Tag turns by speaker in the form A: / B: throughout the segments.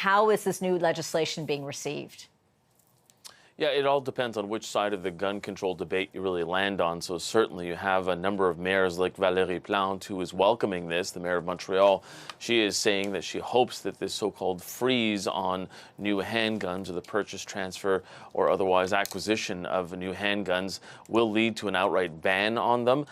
A: How is this new legislation being received?
B: Yeah, it all depends on which side of the gun control debate you really land on. So certainly you have a number of mayors like Valérie Plante who is welcoming this, the mayor of Montreal. She is saying that she hopes that this so-called freeze on new handguns or the purchase, transfer, or otherwise acquisition of new handguns will lead to an outright ban on them.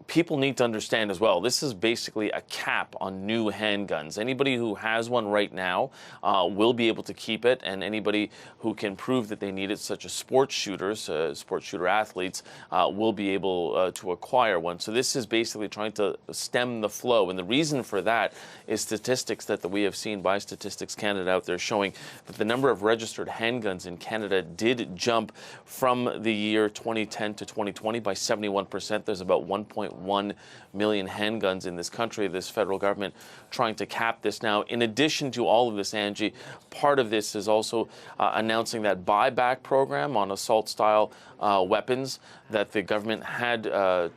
B: People need to understand as well, this is basically a cap on new handguns. Anybody who has one right now will be able to keep it, and anybody who can prove that they need it, such as sports shooters, sports shooter athletes, will be able to acquire one. So this is basically trying to stem the flow. And the reason for that is statistics that we have seen by Statistics Canada out there showing that the number of registered handguns in Canada did jump from the year 2010 to 2020 by 71%. There's about 1.1 million handguns in this country. This federal government trying to cap this now. In addition to all of this, Angie, part of this is also announcing that buyback program on assault-style weapons that the government had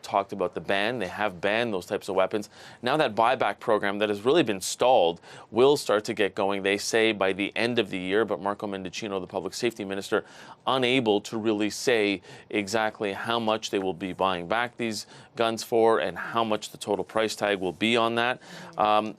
B: talked about the ban. They have banned those types of weapons. Now that buyback program that has really been stalled will start to get going, they say, by the end of the year. But Marco Mendicino, the public safety minister, unable to really say exactly how much they will be buying back these guns for and how much the total price tag will be on that.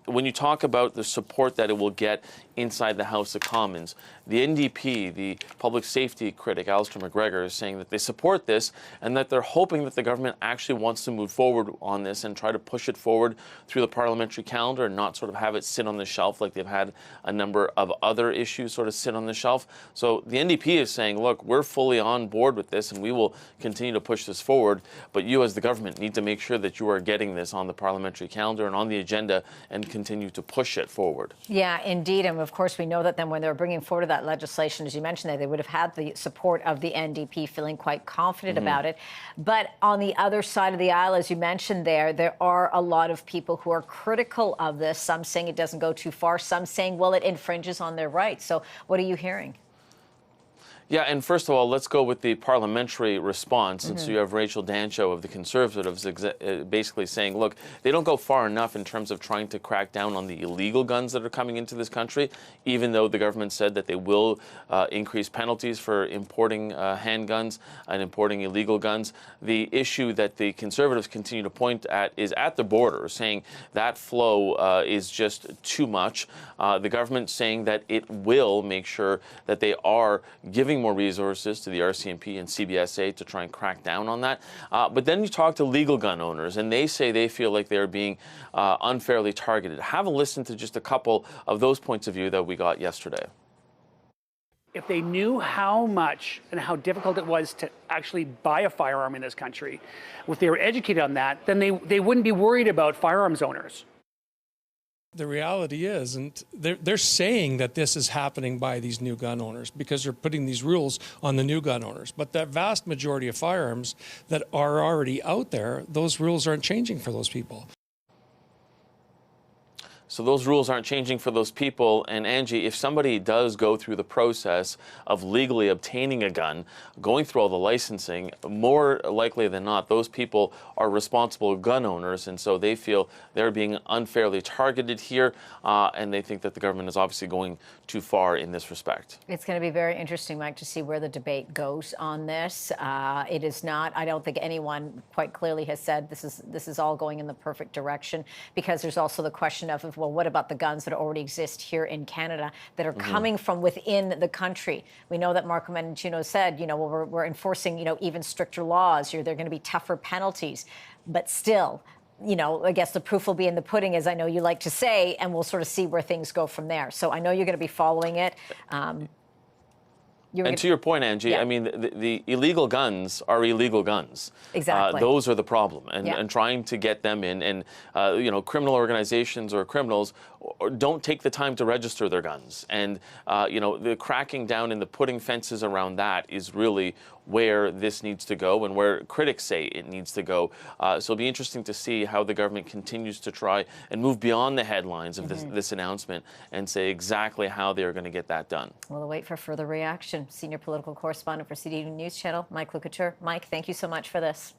B: When you talk about the support that it will get inside the House of Commons, the NDP, the public safety critic, Alistair McGregor, is saying that they support this and that they're hoping that the government actually wants to move forward on this and try to push it forward through the parliamentary calendar and not sort of have it sit on the shelf like they've had a number of other issues sort of sit on the shelf. So the NDP is saying, look, we're fully on board with this and we will continue to push this forward, but you as the government need to make sure that you are getting this on the parliamentary calendar and on the agenda and continue to push it forward.
A: Yeah, indeed. And of course, we know that then when they were bringing forward that legislation, as you mentioned, that they would have had the support of the NDP, feeling quite confident about it. But on the other side of the aisle, as you mentioned there are a lot of people who are critical of this. Some saying it doesn't go too far. Some saying, well, it infringes on their rights. So what are you hearing?
B: Yeah, and first of all, let's go with the parliamentary response. And so you have Rachel Dancho of the Conservatives basically saying, look, they don't go far enough in terms of trying to crack down on the illegal guns that are coming into this country, even though the government said that they will increase penalties for importing handguns and importing illegal guns. The issue that the Conservatives continue to point at is at the border, saying that flow is just too much. The government saying that it will make sure that they are giving more resources to the RCMP and CBSA to try and crack down on that. But then you talk to legal gun owners, and they say they feel like they're being unfairly targeted. Have a listen to just a couple of those points of view that we got yesterday.
C: If they knew how much and how difficult it was to actually buy a firearm in this country, if they were educated on that, then they wouldn't be worried about firearms owners.
D: The reality is, and they're saying that this is happening by these new gun owners because they're putting these rules on the new gun owners. But the vast majority of firearms that are already out there, those rules aren't changing for those people.
B: So those rules aren't changing for those people. And Angie, if somebody does go through the process of legally obtaining a gun, going through all the licensing, more likely than not, those people are responsible gun owners. And so they feel they're being unfairly targeted here. And they think that the government is obviously going too far in this respect.
A: It's going to be very interesting, Mike, to see where the debate goes on this. It is not, I don't think anyone quite clearly has said this is all going in the perfect direction, because there's also the question of, well, what about the guns that already exist here in Canada that are coming from within the country? We know that Marco Mendicino said, well, we're enforcing, even stricter laws. There are going to be tougher penalties. But still, I guess the proof will be in the pudding, as I know you like to say, and we'll sort of see where things go from there. So I know you're going to be following it.
B: And to your point, Angie, I mean, the illegal guns are illegal guns.
A: Exactly.
B: Those are the problem. And trying to get them in, and, criminal organizations or criminals don't take the time to register their guns. And, the cracking down and the putting fences around that is really where this needs to go and where critics say it needs to go. So it'll be interesting to see how the government continues to try and move beyond the headlines of this announcement and say exactly how they're going to get that done.
A: We'll wait for further reaction. Senior political correspondent for CTV News Channel, Couteur. Mike, thank you so much for this.